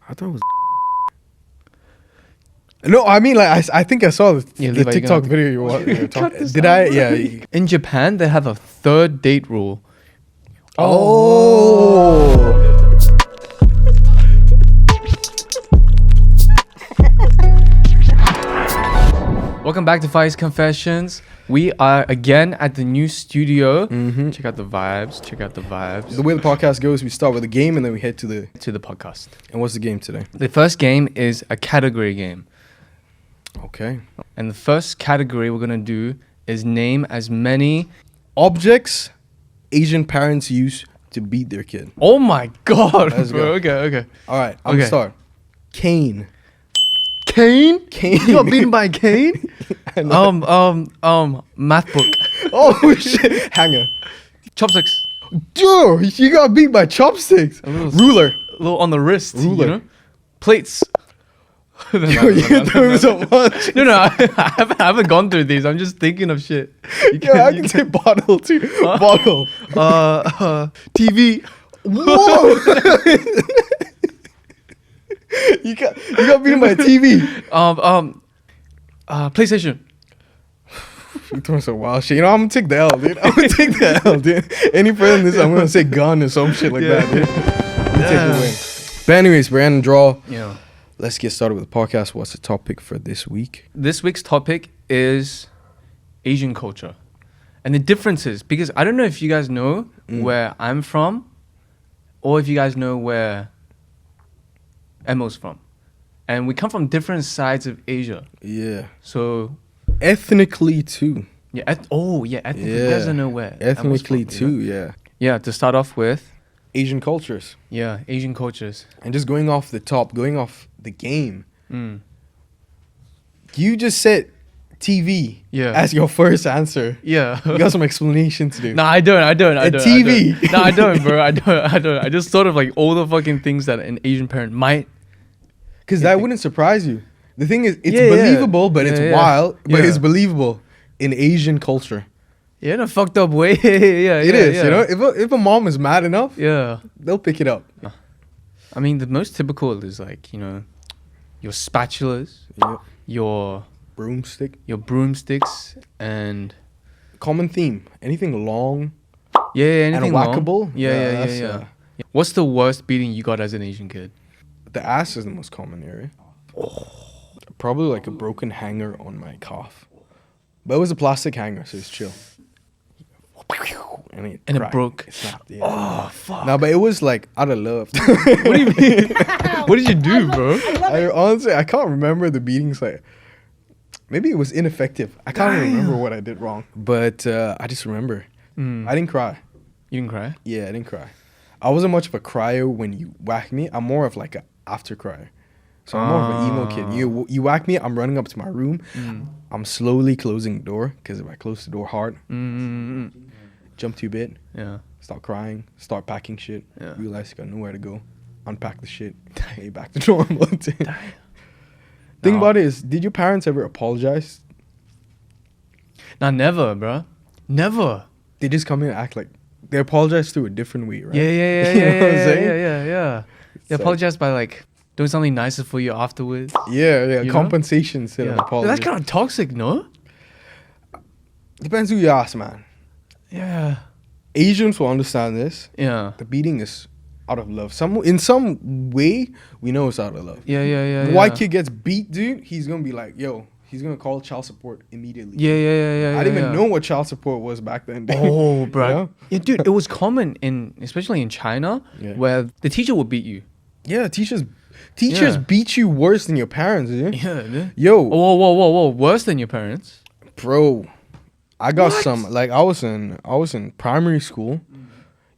I thought it was. No, I mean like I think I saw the TikTok video you were talking. Did I? Yeah. In Japan, they have a third date rule. Oh. Welcome back to Fai's Confessions. We are again at the new studio. Check out the vibes. Check out the vibes. The way the podcast goes, we start with a game and then we head to the podcast. And what's the game today? The first game is a category game. Okay. And the first category we're gonna do is name as many objects Asian parents use to beat their kid. Oh my god, Let's bro. go. Okay. All right, I'm gonna start. Cane. Cane? You got beaten by a cane? Math book. Oh shit. Hanger. Chopsticks. Dude, you got beat by chopsticks. Ruler. A little on the wrist. Ruler. You know? Plates. Yo, you threw me so much. No, I haven't gone through these. I'm just thinking of shit. I can say bottle too. Bottle. TV. Whoa. You got beaten by a TV. PlayStation. You throwing some wild shit. You know, I'm gonna take the L, dude. Any further than this, I'm gonna say gun or some shit like that, dude. You take the win. But anyways, Brandon, draw. Yeah. Let's get started with the podcast. What's the topic for this week? This week's topic is Asian culture and the differences. Because I don't know if you guys know where I'm from, or if you guys know where Emo's from, and we come from different sides of Asia. Yeah. So ethnically too. Yeah. Ethnically. Yeah. You guys don't know where. Ethnically from, too. Yeah. Yeah. To start off with, Asian cultures. Yeah, Asian cultures. And just going off the top, going off the game. You just said TV. Yeah. As your first answer. Yeah. You got some explanation to do. No, I don't. TV. No, I don't, bro. I don't. I just thought of like all the fucking things that an Asian parent might. Because that wouldn't surprise you. The thing is, it's believable, but it's wild, but it's believable in Asian culture. Yeah, in a fucked up way. It is. You know, if a mom is mad enough, they'll pick it up. I mean, the most typical is like, you know, your spatulas, your broomsticks, and common theme. Anything long. Anything and whackable. Yeah. What's the worst beating you got as an Asian kid? The ass is the most common area. Probably like a broken hanger on my calf. But it was a plastic hanger, so it's chill. And it broke. It snapped, Oh, fuck. No, but it was like out of love. What do you mean? What did you do, bro? Honestly, I can't remember the beatings. Like, maybe it was ineffective. I can't remember what I did wrong. But I just remember. I didn't cry. You didn't cry? Yeah, I didn't cry. I wasn't much of a crier when you whack me. I'm more of like a after crier. So I'm more of an emo kid. You whack me, I'm running up to my room. I'm slowly closing the door, because if I close the door hard, jump to bed, start crying, start packing shit, realize you got nowhere to go, unpack the shit, hey, back to normal. Thing about it is, did your parents ever apologize? Nah, never, bro. Never. They just come in and act like they apologize through a different way, right? Yeah. You know what I'm saying? Yeah. They apologize by like doing something nicer for you afterwards. Yeah. Compensation instead of apology. That's kind of toxic, no? Depends who you ask, man. Yeah. Asians will understand this. Yeah. The beating is out of love. In some way, we know it's out of love. Yeah. The white kid gets beat, dude. He's gonna be like, yo. He's gonna call child support immediately. Yeah. I didn't even know what child support was back then. Oh, bro. You know? Yeah, dude. It was common especially in China, where the teacher would beat you. Yeah, teachers beat you worse than your parents, dude. Yeah. Yo. Whoa. Worse than your parents, bro. I got some. Like I was in primary school.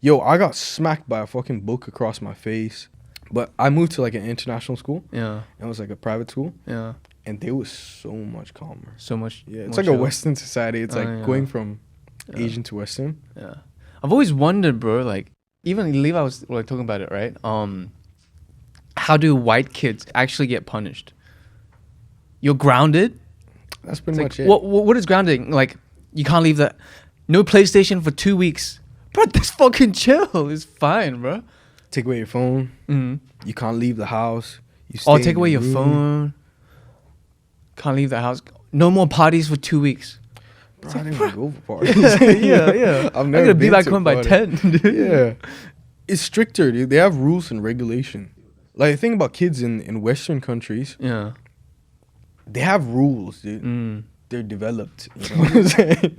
Yo, I got smacked by a fucking book across my face. But I moved to like an international school. Yeah. It was like a private school. Yeah. And they were so much calmer. So much. Yeah, it's like a Western society. It's like going from Asian to Western. Yeah. I've always wondered, bro, like, even Levi was like talking about it, right? How do white kids actually get punished? You're grounded. That's pretty much it. What is grounding? Like, you can't leave no PlayStation for 2 weeks. Bro, that's fucking chill. It's fine, bro. take away your phone. Mm. You can't leave the house. You stay Or in take away your room. phone. Can't leave the house. No more parties for 2 weeks. Bro, I didn't even go for parties. yeah. I've I'm never gonna be been back to a home by party. 10. Dude. Yeah. It's stricter, dude. They have rules and regulation. Like, think about kids in Western countries. Yeah. They have rules, dude. Mm. They're developed. You know what I'm saying?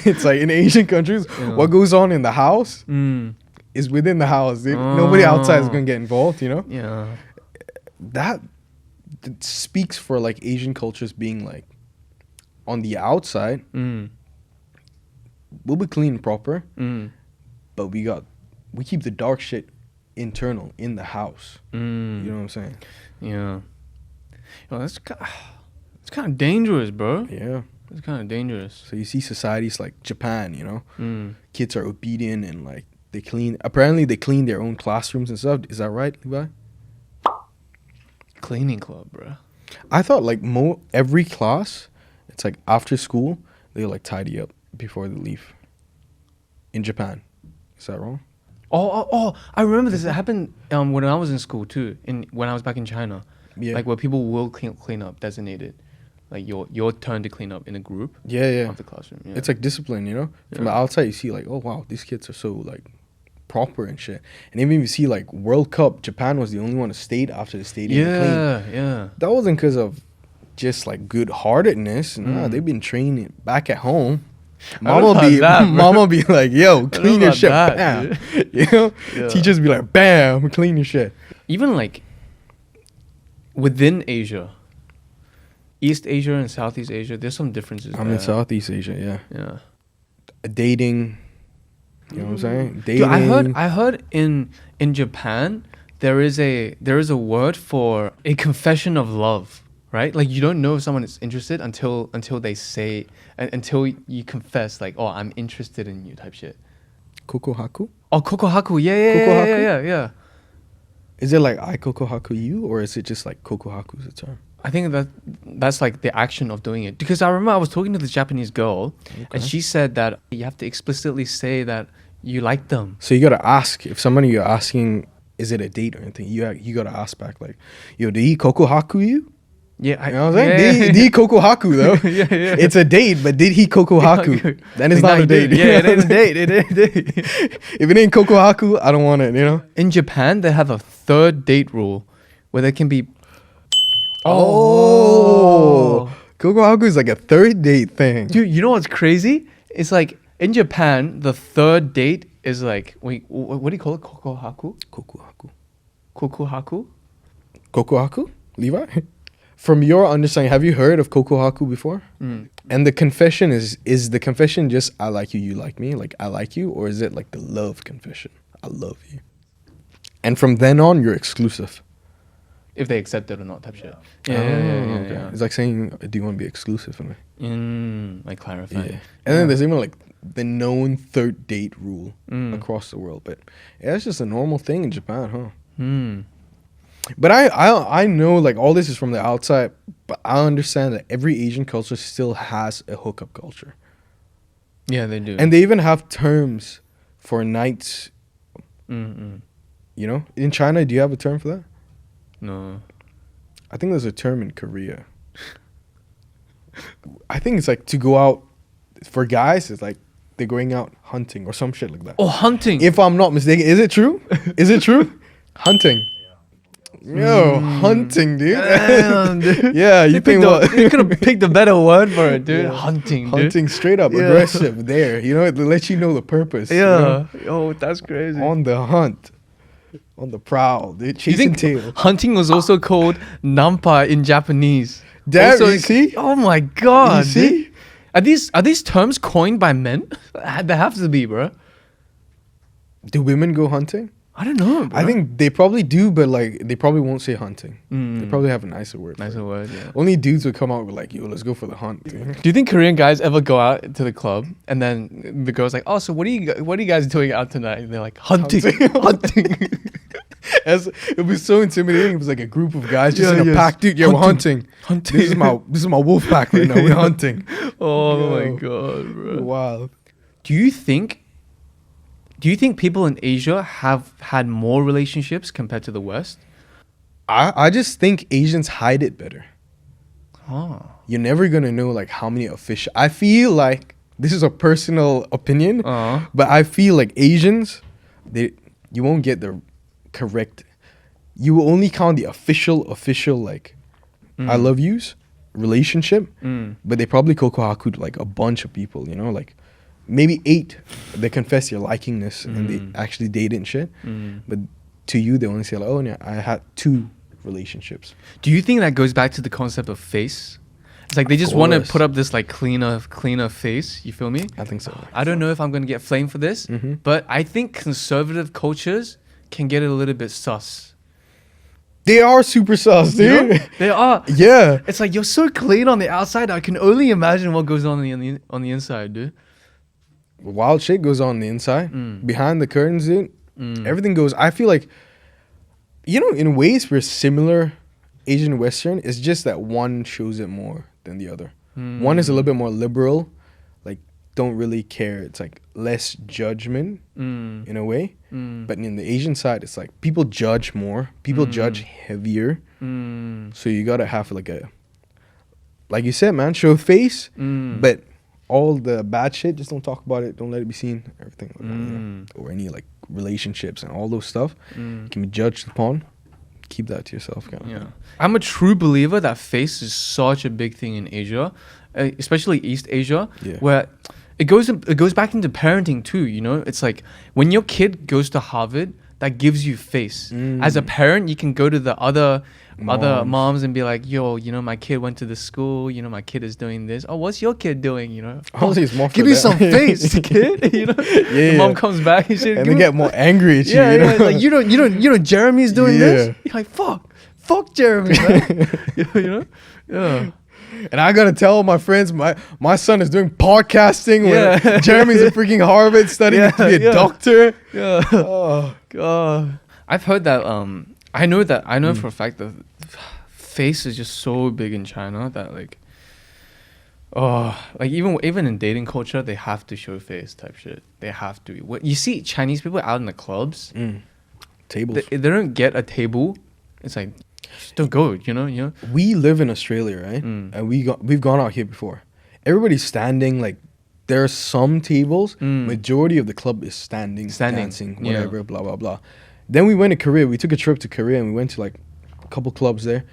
It's like in Asian countries, Yeah. what goes on in the house Mm. is within the house, dude. Nobody outside is gonna get involved, you know? Yeah. That speaks for like Asian cultures being like on the outside, Mm. we'll be clean and proper, Mm. but we keep the dark shit internal in the house. Mm. You know what I'm saying? Yeah. Yo, it's kind of dangerous, bro. Yeah. It's kind of dangerous. So you see societies like Japan, you know, Mm. kids are obedient and like they clean. Apparently, they clean their own classrooms and stuff. Is that right, Levi? Cleaning club, bro. I thought like every class, it's like after school they like tidy up before they leave. In Japan, is that wrong? Oh! I remember this. It happened when I was in school too. When I was back in China, Yeah. like where people will clean up, designated, like your turn to clean up in a group Yeah. of the classroom. Yeah. It's like discipline, you know. From the Yeah. outside, you see like, oh wow, these kids are so like proper and shit. And even if you see like World Cup, Japan was the only one that stayed after the stadium clean. yeah. That wasn't because of just like good-heartedness. Nah, Mm. they've been training back at home. I don't know about that, bro. Mama be like, yo, clean your about shit, that, bam. You know, Yeah. teachers be like, bam, clean your shit. Even like within Asia, East Asia and Southeast Asia, there's some differences. I'm there. in Southeast Asia, yeah. Yeah. Dating, you know what I'm saying? Dude, Dating. I heard in Japan there is a word for a confession of love, right? Like you don't know if someone is interested until they say until you confess like, oh, I'm interested in you type shit. Kokohaku? Oh, kokohaku, yeah. Kokohaku? Is it like I kokohaku you, or is it just like kokohaku is a term? I think that's like the action of doing it. Because I remember I was talking to this Japanese girl, and she said that you have to explicitly say that you like them. So you gotta ask if somebody you're asking, is it a date or anything? You gotta ask back like, yo, did he kokohaku you? Yeah, You know what I'm saying? Did he kokohaku though? yeah. It's a date, but did he kokohaku? Then it's not a date. Yeah, it ain't a date. It ain't a date. If it ain't kokohaku, I don't want it. You know. In Japan, they have a third date rule where there can be. Kokohaku is like a third date thing. Dude, you know what's crazy? It's like in Japan, the third date is like what do you call it? Kokohaku? Kokohaku? Kokohaku? Levi? From your understanding, have you heard of kokohaku before? Mm. And the confession is the confession just I like you, you like me, like I like you, or is it like the love confession? I love you. And from then on, you're exclusive. If they accept it or not, type shit. Okay. Yeah. It's like saying, do you want to be exclusive? Like clarifying. Yeah. And then there's even like the known third date rule Mm. across the world. But yeah, it's just a normal thing in Japan, huh? Hmm. But I know like all this is from the outside, but I understand that every Asian culture still has a hookup culture. Yeah, they do. And they even have terms for nights, Mm-mm. you know? In China, do you have a term for that? No. I think there's a term in Korea. I think it's like to go out for guys, it's like they're going out hunting or some shit like that. Oh, hunting. If I'm not mistaken, is it true? Is it true? Hunting. Yo, hunting, dude. Damn, dude. Yeah, you think what? You could have picked a better word for it, dude. Yeah. Hunting, dude. Hunting straight up, Yeah. aggressive there. You know, it lets you know the purpose. you know? Yeah. Oh, that's crazy. On the hunt. On the prowl, dude. You Chasing think tail. hunting was also called nampa in Japanese? Damn, Also, you see? Oh my god. You see? dude. Are these terms coined by men? They have to be, bro. Do women go hunting? I don't know, bro. I think they probably do, but like they probably won't say hunting. Mm. They probably have a nicer word. for Nicer it. word, yeah. Only dudes would come out with like, yo, let's go for the hunt. Dude. Do you think Korean guys ever go out to the club and then the girl's like, oh, so what are you guys doing out tonight? And they're like, hunting. Hunting. It'd be so intimidating. It was like a group of guys just Yeah, in a yes. pack, dude. Yeah, we're hunting. Hunting. This is my wolf pack right now. We're hunting. Oh Yo. my god, bro. Wow. Do you think Do you think people in Asia have had more relationships compared to the West? I just think Asians hide it better. Oh. You're never gonna know like how many official. I feel like this is a personal opinion, but I feel like Asians, you won't get the correct. You will only count the official like I love yous relationship, but they probably kokohaku to like a bunch of people. You know, like maybe 8 they confess your likingness and they actually date and shit. But to you, they only say like, oh yeah, I had 2 relationships. Do you think that goes back to the concept of face? It's like they just want to put up this like cleaner face. You feel me? I think so. I don't know if I'm gonna get flamed for this, but I think conservative cultures can get it a little bit sus. They are super sus, dude. You know? They are. Yeah. It's like you're so clean on the outside. I can only imagine what goes on the inside, dude. Wild shit goes on the inside. Behind the curtains, dude. Everything goes. I feel like, you know, in ways we're similar, Asian Western. It's just that one shows it more than the other. One is a little bit more liberal, like don't really care. It's like less judgment in a way. But in the Asian side, it's like people judge more. People judge heavier. So you gotta have like you said, man, show face. But all the bad shit, just don't talk about it. Don't let it be seen. Everything like that, you know? Or any like relationships and all those stuff can be judged upon. Keep that to yourself, kind of. Yeah, I'm a true believer that face is such a big thing in Asia, especially East Asia, where it goes back into parenting too. You know, it's like when your kid goes to Harvard, that gives you face. As a parent, you can go to the other moms and be like, yo, you know, my kid went to this school, you know, my kid is doing this. Oh, what's your kid doing? You know, give me some face, kid. You know, the mom comes back and shit, and they get more angry at you. Yeah, you know? Like you know, Jeremy's doing this. You're like, fuck Jeremy, man. You know, yeah. And I gotta tell my friends, my son is doing podcasting. Where Jeremy's at freaking Harvard studying to be a doctor. Yeah. Oh god. I've heard that. I know for a fact that face is just so big in China that like, like even in dating culture, they have to show face type shit. They have to. What you see Chinese people out in the clubs, tables. They don't get a table. It's like, just don't go. You know. We live in Australia, right? And we've gone out here before. Everybody's standing. Like there are some tables. Majority of the club is standing, dancing, whatever, blah blah blah. Then we went to Korea. We took a trip to Korea and we went to like a couple clubs there.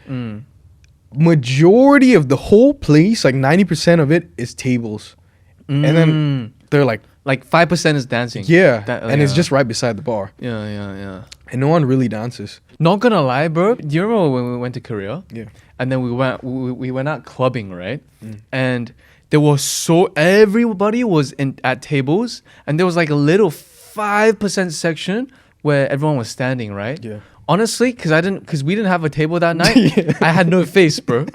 Majority of the whole place, like 90% of it, is tables, and then they're like 5% is dancing. Yeah, and it's just right beside the bar. Yeah. And no one really dances. Not gonna lie, bro. Do you remember when we went to Korea? Yeah. And then we went out clubbing, right? And there was everybody was at tables, and there was like a little 5% section where everyone was standing, right? Yeah. Honestly, because we didn't have a table that night, I had no face, bro.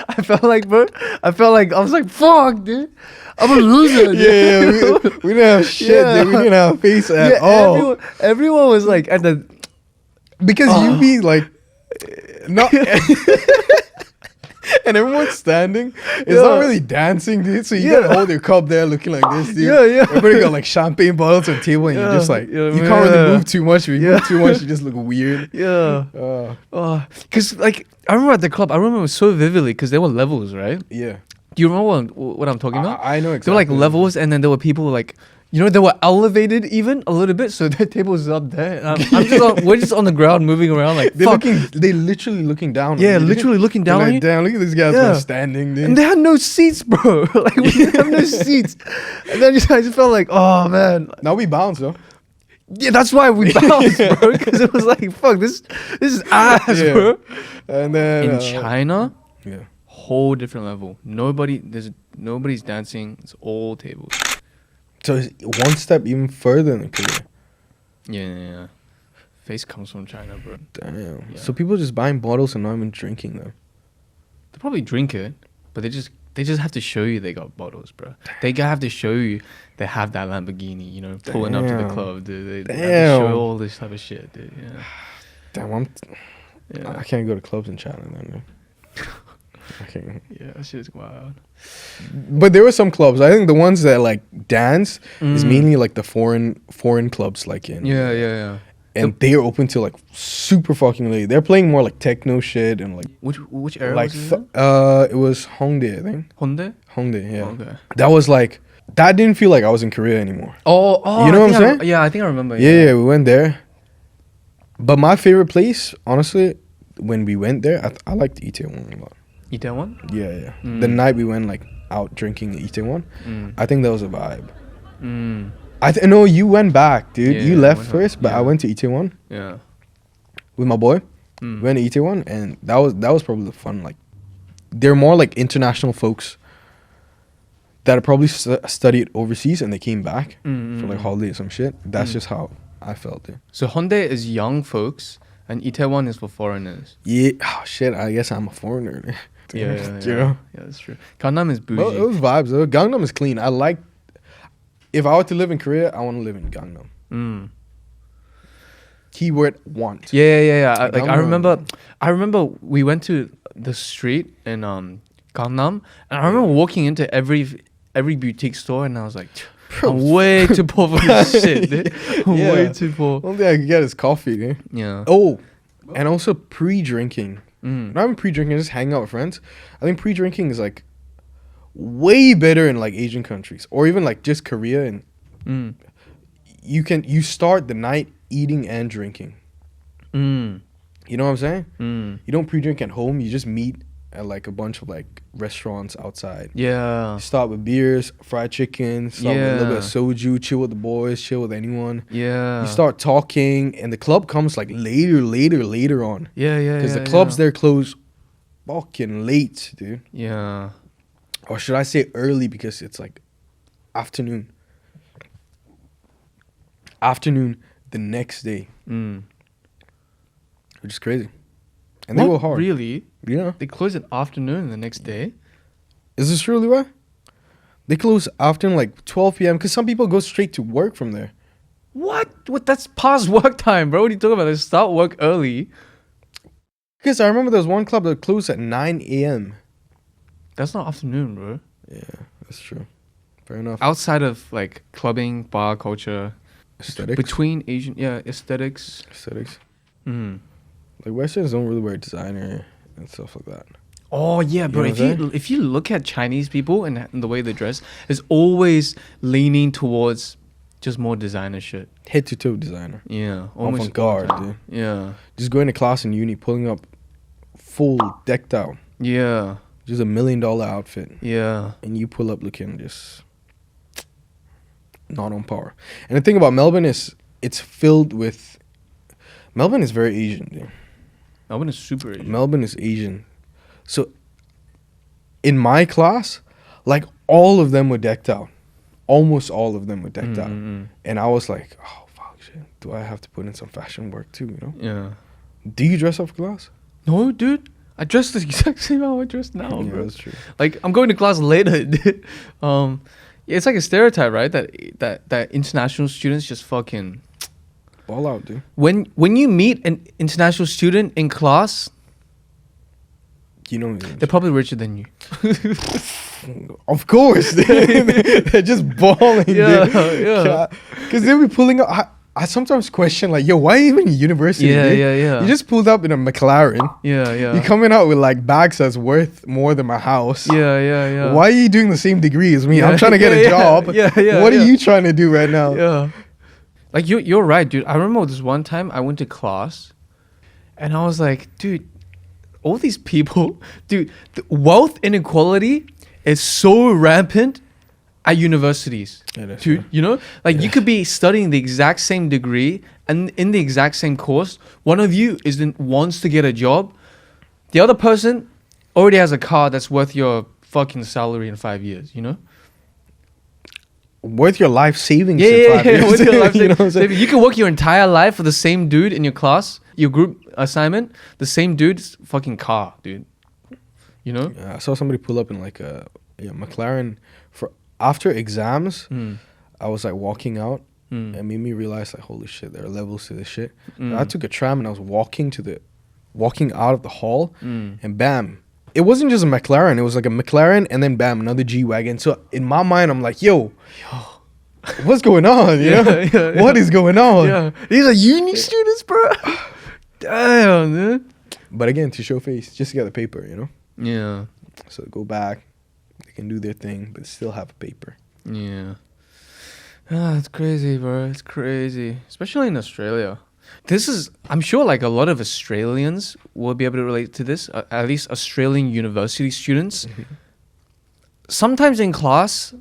I felt like I was like, fuck, dude. I'm a loser. Yeah, we didn't have shit, dude. We didn't have a face at all. Everyone was like at the... Because you be like... not... And everyone's standing. It's not really dancing, dude. So you gotta hold your cup there looking like this, dude. Yeah. Everybody got like champagne bottles on the table and you're just like, you can't really move too much. If you move too much, you just look weird. Yeah. Because like, I remember at the club, I remember it so vividly because there were levels, right? Yeah. Do you remember what I'm talking about? I know exactly. There were like levels, and then there were people like, you know, they were elevated even a little bit, so their table was up there. And we're just on the ground moving around like, they literally looking down. Yeah, literally looking down on you. Damn, look at these guys standing, dude. And they had no seats, bro. Like we didn't have no seats. And then I just felt like, oh man. Now we bounce though. Yeah, that's why we bounced, bro. Because it was like, fuck, this is ass, bro. And then in China, whole different level. Nobody's dancing. It's all tables. So it's one step even further than Korea. Yeah. Face comes from China, bro. Damn. Yeah. So people just buying bottles and not even drinking them. They probably drink it, but they just have to show you they got bottles, bro. They have to show you they have that Lamborghini, you know, pulling up to the club, dude. They have to show all this type of shit, dude. Yeah. Damn, I can't go to clubs in China then. Okay. Yeah, that shit is wild. But there were some clubs. I think the ones that like dance is mainly like the foreign clubs, like in Yeah. and they're open till like super fucking late. They're playing more like techno shit and like Which era like was it? it was Hongdae, I think. Hyundai? Hongdae, yeah. Okay. That was like that didn't feel like I was in Korea anymore. Oh, You know I what I'm think saying? Yeah, I think I remember. Yeah, we went there. But my favorite place, honestly, when we went there, I liked Itaewon a lot. Itaewon? Yeah. The night we went like out drinking at Itaewon, I think that was a vibe. No, you went back, dude. Yeah, You I left went first, home. but Yeah. I went to Itaewon Yeah. with my boy. We went to Itaewon, and that was probably the fun. Like, they're more like international folks that had probably studied overseas and they came back for like holiday or some shit. That's just how I felt it. So Hyundai is young folks, and Itaewon is for foreigners. Yeah. Oh shit. I guess I'm a foreigner. Yeah. You know. Yeah, that's true. Gangnam is bougie. Well, it was vibes though. Gangnam is clean. I like. If I were to live in Korea, I want to live in Gangnam. Keyword want. Yeah. I Gangnam. remember we went to the street in Gangnam, and I remember walking into every boutique store, and I was like, I'm way too poor for this shit, dude. I'm Yeah. way too poor. Only thing I could get is coffee, dude. Yeah. Oh, and also pre-drinking. Not even pre-drinking, just hang out with friends. I think pre-drinking is like way better in like Asian countries or even like just Korea, and you start the night eating and drinking. You know what I'm saying? You don't pre-drink at home. You just meet at like a bunch of like restaurants outside. Yeah. You start with beers, fried chicken, start with a little bit of soju, chill with the boys, chill with anyone. Yeah. You start talking, and the club comes like later on. Yeah. Because the clubs there close fucking late, dude. Yeah. Or should I say early because it's like afternoon. Afternoon the next day. Which is crazy. And they go hard. Really? Yeah. They close at afternoon the next day? Is this really why? They close afternoon like 12 p.m. because some people go straight to work from there. What? That's past work time, bro. What are you talking about? They start work early. Because I remember there was one club that closed at 9 a.m. That's not afternoon, bro. Yeah, that's true. Fair enough. Outside of like clubbing, bar culture, Aesthetics. between Asian, aesthetics. Like Westerns don't really wear designer and stuff like that. Oh yeah, bro. You know what I'm If you look at Chinese people and the way they dress, it's always leaning towards just more designer shit. Head to toe designer. Yeah, Off on guard, dude. Yeah, Just going to class in uni, pulling up full decked out. yeah, Just $1 million outfit. yeah. And you pull up looking just not on par. And the thing about Melbourne is it's filled with... Melbourne is very Asian, dude. Melbourne is super Asian. Melbourne is Asian. So in my class, like all of them were decked out. Almost all of them were decked out. And I was like, oh, fuck, shit. Do I have to put in some fashion work too, you know? Yeah. Do you dress up for class? No, dude. I dress the exact same how I dress now, Yeah, bro. that's true. Like I'm going to class later. Dude. Yeah, it's like a stereotype, right? That international students just fucking Ball out, dude. when you meet an international student in class, You know, they're probably richer than you. of course, they're just balling, Yeah, dude. yeah. Because they'll be pulling up. I sometimes question, like, yo, why are you even in university? Yeah, dude? yeah. You just pulled up in a McLaren. Yeah. You're coming out with like bags that's worth more than my house. Yeah. Why are you doing the same degree as me? Yeah, I'm trying to get a job. Yeah. What are you trying to do right now? Yeah. Like you're right, dude. I remember this one time I went to class, and I was like, dude, all these people, dude, the wealth inequality is so rampant at universities. Yeah, that's Dude, true. you know, like you could be studying the exact same degree and in the exact same course. One of you wants to get a job. The other person already has a car that's worth your fucking salary in 5 years, you know? Worth your life savings. Yeah, in 5 years. Worth your life You know what I'm saying? savings. You can work your entire life for the same dude in your class, your group assignment, the same dude's fucking car, dude. You know? Yeah, I saw somebody pull up in like a McLaren for after exams. I was like walking out. It made me realize like, holy shit, there are levels to this shit. I took a tram and I was walking out of the hall, and bam, it wasn't just a McLaren. It was like a McLaren and then bam, another G-Wagon. So in my mind, I'm like, yo, what's going on? You know? What is going on? Yeah. These are uni students, bro. Damn, dude. But again, to show face, just to get the paper, you know? Yeah. So go back, they can do their thing, but still have a paper. Yeah. Ah, it's crazy, bro. It's crazy. Especially in Australia. This is, I'm sure like a lot of Australians will be able to relate to this, at least Australian university students. Sometimes in class,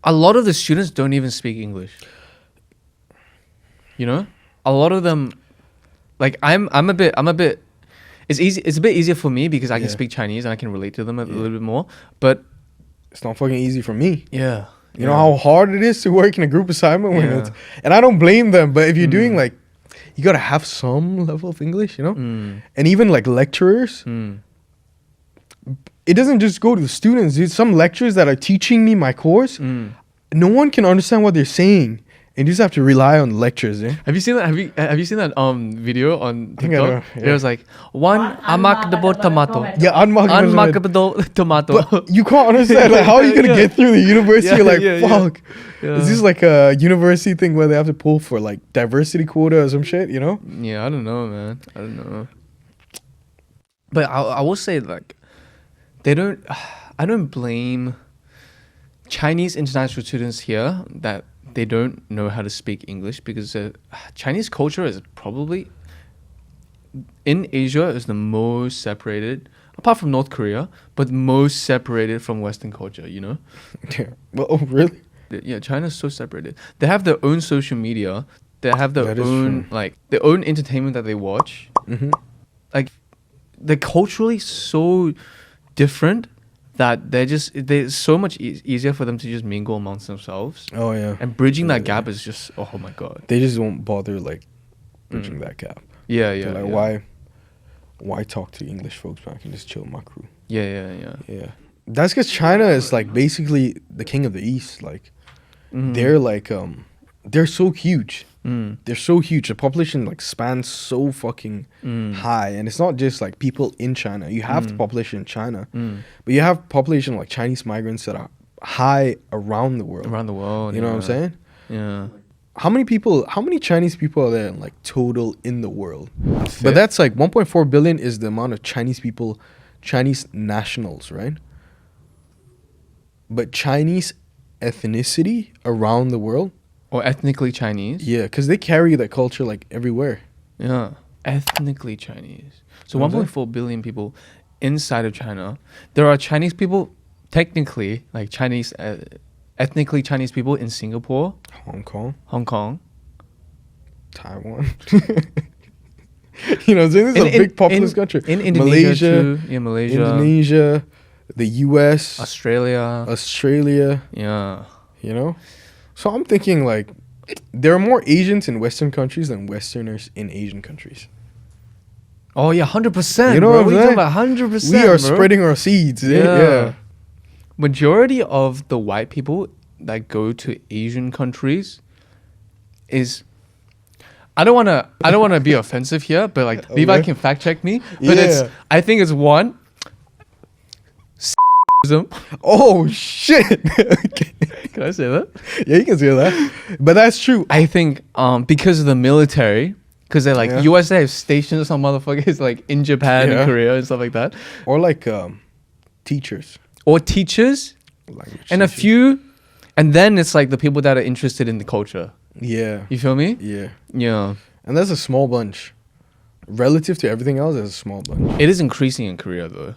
a lot of the students don't even speak English. You know? A lot of them, like I'm a bit, it's a bit easier for me because I can speak Chinese and I can relate to them a little bit more. But it's not fucking easy for me. Yeah. You know how hard it is to work in a group assignment when it's, and I don't blame them, but if you're doing like, you gotta have some level of English, you know? And even like lecturers, it doesn't just go to the students, dude. Some lecturers that are teaching me my course, no one can understand what they're saying. And you just have to rely on lectures, eh? Have you seen that? Have you seen that video on I think I know, TikTok? It was like one unmarketable tomato. Yeah, Unmarketable tomato. But you can't understand. Like, how are you gonna get through the university? You're like, fuck. Yeah. Is this like a university thing where they have to pull for like diversity quota or some shit? You know? Yeah, I don't know, man. I don't know. But I will say like, they don't. I don't blame Chinese international students here that they don't know how to speak English, because Chinese culture is probably in Asia is the most separated, apart from North Korea, but most separated from Western culture, you know? Yeah. Well, oh, really? Yeah, China's so separated. They have their own social media. They have their That is own true. like their own entertainment that they watch. Like they're culturally so different that it's so much easier for them to just mingle amongst themselves. Oh yeah. And bridging that gap is just, oh my god. They just won't bother like bridging that gap. Yeah, They're like, why talk to English folks when I can just chill with my crew? Yeah. That's because China is like basically the king of the East. Like they're like they're so huge. They're so huge. The population like spans so fucking high, and it's not just like people in China. You have the population in China, but you have population like Chinese migrants that are high around the world. Around the world. You know what I'm saying? Yeah. How many Chinese people are there like total in the world? But that's like 1.4 billion is the amount of Chinese people, Chinese nationals, right? But Chinese ethnicity around the world. Or ethnically Chinese. Yeah, because they carry that culture like everywhere. Yeah. Ethnically Chinese. So What was 1.4 billion people inside of China. There are Chinese people, technically, like Chinese, ethnically Chinese people in Singapore, Hong Kong, Hong Kong. Taiwan. You know, this is a big populous country. In Indonesia too. Yeah, Malaysia. Indonesia, the US, Australia. Yeah. You know? So I'm thinking like there are more Asians in Western countries than Westerners in Asian countries. Oh yeah, 100%. You know bro. what I'm We're saying? talking about 100%. We are bro. spreading our seeds. Yeah. Majority of the white people that go to Asian countries is, I don't wanna be offensive here, but like Levi can fact check me. But I think it's one. Oh shit. Okay. Can I say that? Yeah, you can say that. But that's true. I think because of the military, because they're like USA have stationed some motherfuckers like in Japan and Korea and stuff like that, or like teachers or teachers, and a few, and then it's like the people that are interested in the culture. Yeah. You feel me? Yeah. And that's a small bunch. Relative to everything else, that's a small bunch. It is increasing in Korea though.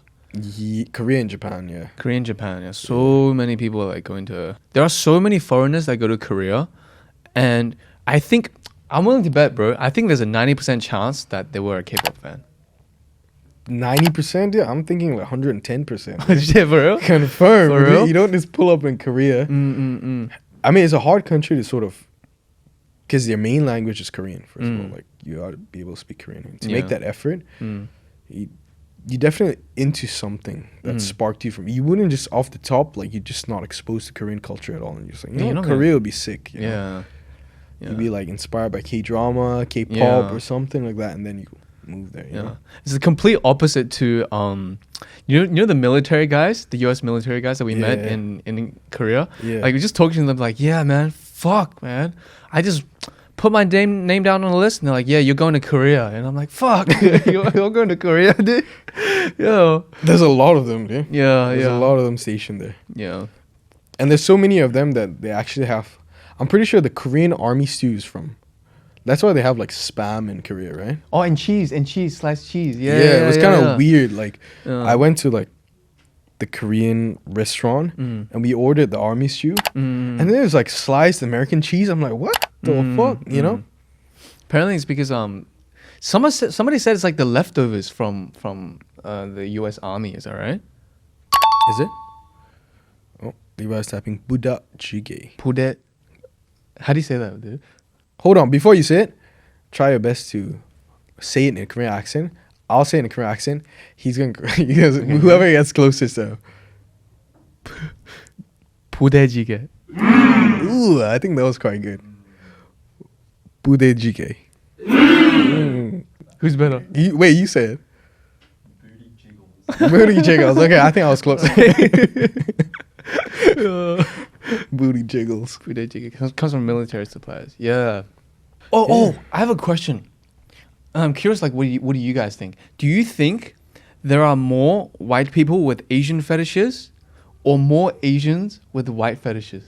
Korea and Japan, yeah. Korea and Japan, yeah. So many people are like going to. There are so many foreigners that go to Korea, and I think I'm willing to bet, bro. I think there's a 90% chance that they were a K-pop fan. 90%? Yeah, I'm thinking like 110%. Shit, for real? Confirmed. For real? You don't just pull up in Korea. I mean, it's a hard country to sort of, because their main language is Korean. First of all, like you ought to be able to speak Korean. And to make that effort, you definitely into something that sparked you from. You wouldn't just off the top, like you're just not exposed to Korean culture at all, and you're just like, you know, Korea would be sick. You know? You'd be like inspired by K-drama, K-pop, or something like that, and then you move there. You Yeah, know? it's the complete opposite to you know the military guys, the U.S. military guys that we met Yeah. in Korea. Yeah. Like, we're just talking to them like, yeah, man, fuck, man, I just put my name down on the list, and they're like, yeah, you're going to Korea, and I'm like, fuck, you're going to Korea, dude. Yo, There's a lot of them, dude. yeah, There's yeah, a lot of them stationed there. yeah. And there's so many of them that they actually have. I'm pretty sure the Korean army stews from. That's why they have like spam in Korea, right? Oh, and cheese, sliced cheese. Yeah, it was kind of weird. Like, Yeah. I went to like the Korean restaurant Mm. and we ordered the army stew, Mm. and then there's like sliced American cheese. I'm like, what the fuck, you know? Apparently, it's because somebody said it's like the leftovers from the U.S. Army. Is that right? Is it? Oh, Levi's typing Buddha jjigae. Pudet. How do you say that, dude? Hold on, before you say it, try your best to say it in a Korean accent. I'll say it in a Korean accent. He's gonna, whoever gets closest though. 부대찌개. Ooh, I think that was quite good. Buddha jjigae. Who's better? Wait, you said. Booty jiggles. Okay, I think I was close. Booty jiggles. 부대찌개 comes from military supplies. Yeah. Oh, I have a question. I'm curious. Like, what do you guys think? Do you think there are more white people with Asian fetishes, or more Asians with white fetishes?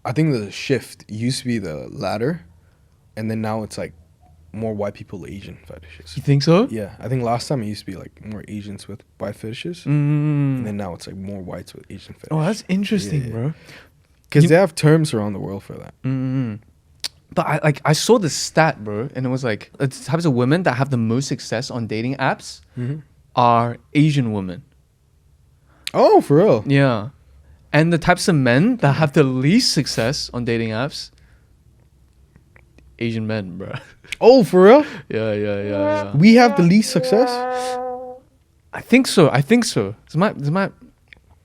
I think the shift used to be the latter, and then now it's like more white people Asian fetishes. You think so? Yeah, I think last time it used to be like more Asians with white fetishes, Mm. and then now it's like more whites with Asian fetishes. Oh, that's interesting, Yeah. bro. Because You- they have terms around the world for that. Mm. But I saw the stat, bro, and it was like the types of women that have the most success on dating apps are Asian women. Oh, for real? Yeah. And the types of men that have the least success on dating apps, Asian men, bro. Oh, for real? Yeah. We have the least success. I think so. It's my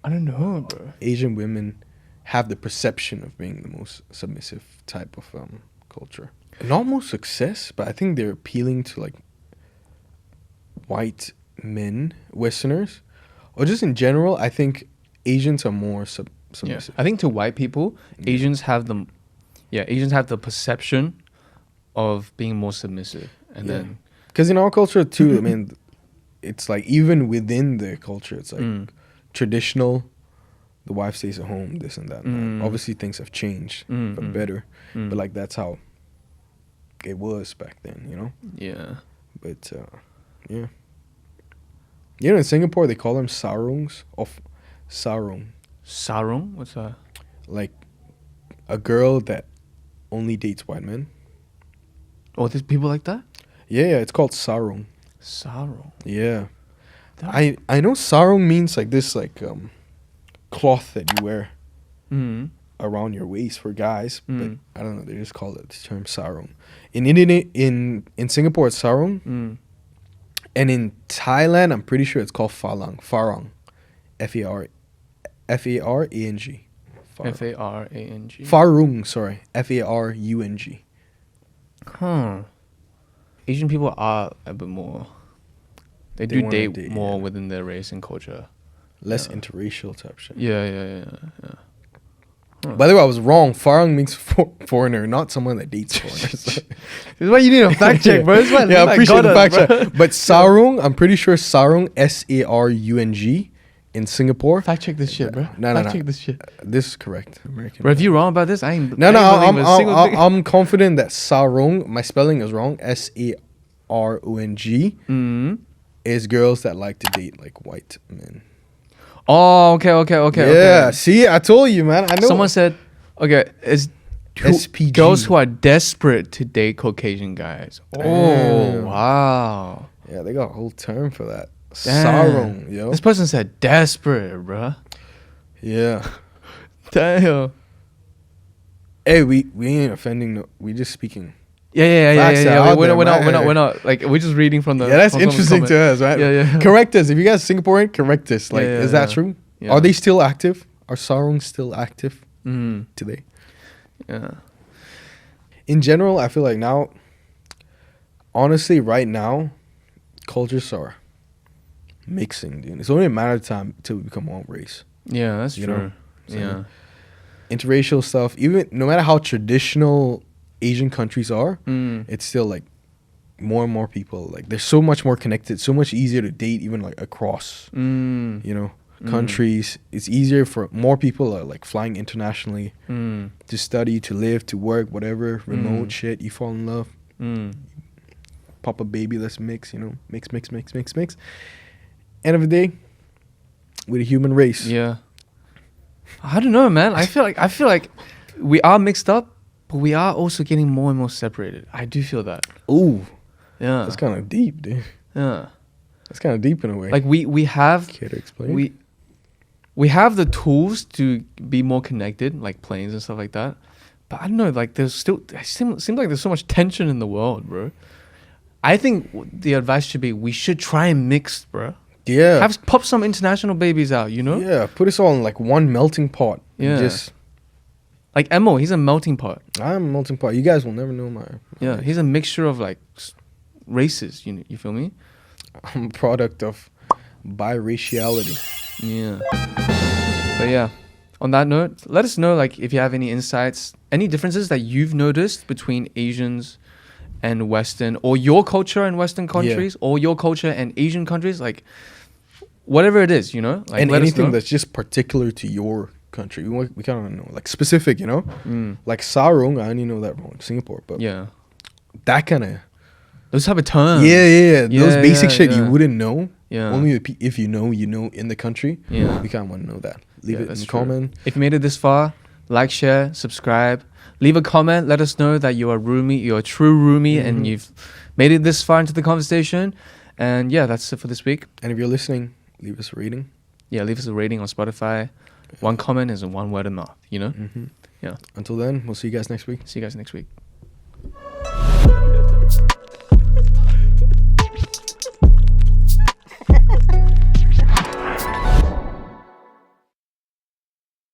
I don't know, bro. Asian women have the perception of being the most submissive type of culture. Not most success, but I think they're appealing to like white men, Westerners, or just in general. I think Asians are more Yeah. submissive. I think to white people, Asians have the perception of being more submissive, and Yeah. then Because in our culture too, I mean, it's like even within the culture, it's like traditional. The wife stays at home, this and that. And that. Obviously, things have changed for better, but like that's how it was back then, you know. yeah. But yeah, you know, in Singapore they call them sarungs of sarung, Sarung, what's that? like a girl that only dates white men. Oh, there's people like that. Yeah, it's called sarung. Sarung. Yeah, That- I know sarung means like this like cloth that you wear Mm. around your waist for guys, but Mm. I don't know. They just call it the term sarung. In Singapore, it's sarung, Mm. and in Thailand, I'm pretty sure it's called farang. Farang, Farang. Farang. Farung, sorry, Farung. Huh. Asian people are a bit more. They They do wanna date date, more yeah. within their race and culture. Less interracial type shit. Yeah. By the way, I was wrong. Farang means foreigner, not someone that dates foreigners. This is why you need a fact check, bro. This is why Yeah, I appreciate the fact check. check. But sarung, I'm pretty sure sarung, Sarung, in Singapore. Fact check this shit, bro. No. Fact check this shit. This is correct. American. Bro, if you're wrong about this, I ain't. No, I ain't I'm believe a single thing. I'm confident that sarung, my spelling is wrong. Sarong is girls that like to date like white men. Oh, okay. Yeah, Okay. see, I told you, man. I know. Someone said, okay, it's SPG. girls who are desperate to date Caucasian guys. Oh, Damn. wow. Yeah, they got a whole term for that. Damn. Sarung, yo. This person said desperate, bruh. Yeah. Damn. Hey, we ain't offending. No, we just speaking. Yeah. Facts are out We're there, not. man. We're not. Like, we're just reading from the. Yeah, that's from someone's interesting to comment. us, right? Yeah. Correct us. If you guys Singaporean, correct us. Like, Yeah, is that yeah. true? Yeah. Are they still active? Are sarongs still active Mm. today? Yeah. In general, I feel like now honestly, right now, cultures are mixing, dude. It's only a matter of time till we become one race. Yeah, that's You true. know, so Yeah. interracial stuff, even no matter how traditional Asian countries are, Mm. it's still like more and more people. Like they're so much more connected, so much easier to date, even like across, Mm. you know, Mm. countries. It's easier for more people are like flying internationally Mm. to study, to live, to work, whatever, remote Mm. shit. You fall in love, Mm. pop a baby, let's mix, you know, mix. End of the day, we're the human race. Yeah. I don't know, man. I feel like we are mixed up, but we are also getting more and more separated. I do feel that. Ooh, Yeah. that's kind of deep, dude. Yeah. That's kind of deep in a way. Like we have Care to explain? we have the tools to be more connected, like planes and stuff like that. But I don't know, like there's still it seems like there's so much tension in the world, bro. I think the advice should be we should try and mix, bro. Yeah. Pop some international babies out, you know? Yeah, put us all in like one melting pot. And Yeah. just Like Emo, he's a melting pot. I'm a melting pot. You guys will never know my Yeah, he's a mixture of like races. You feel me? I'm a product of biraciality. Yeah. But yeah, on that note, let us know like if you have any insights, any differences that you've noticed between Asians and Western, or your culture and Western countries, or your culture and Asian countries, like whatever it is, you know, like And let us anything know. that's just particular to your country. We kind of know, like specific, you know? Mm. Like sarong, I only know that from Singapore, but Yeah, that kind of those type of terms. yeah. Those Yeah, basic yeah, shit yeah. you wouldn't know. Yeah. Only if you know in the country. Yeah. We kind of want to know that. Leave Yeah, it in that's the true. comment. If you made it this far, like, share, subscribe, leave a comment. Let us know that you're a roomie, you're a true roomie, Mm-hmm. and you've made it this far into the conversation. And yeah, that's it for this week. And if you're listening, leave us a rating. Yeah, leave us a rating on Spotify. One comment is one word of mouth, you know? Mm-hmm. Yeah. Until then, we'll see you guys next week. See you guys next week.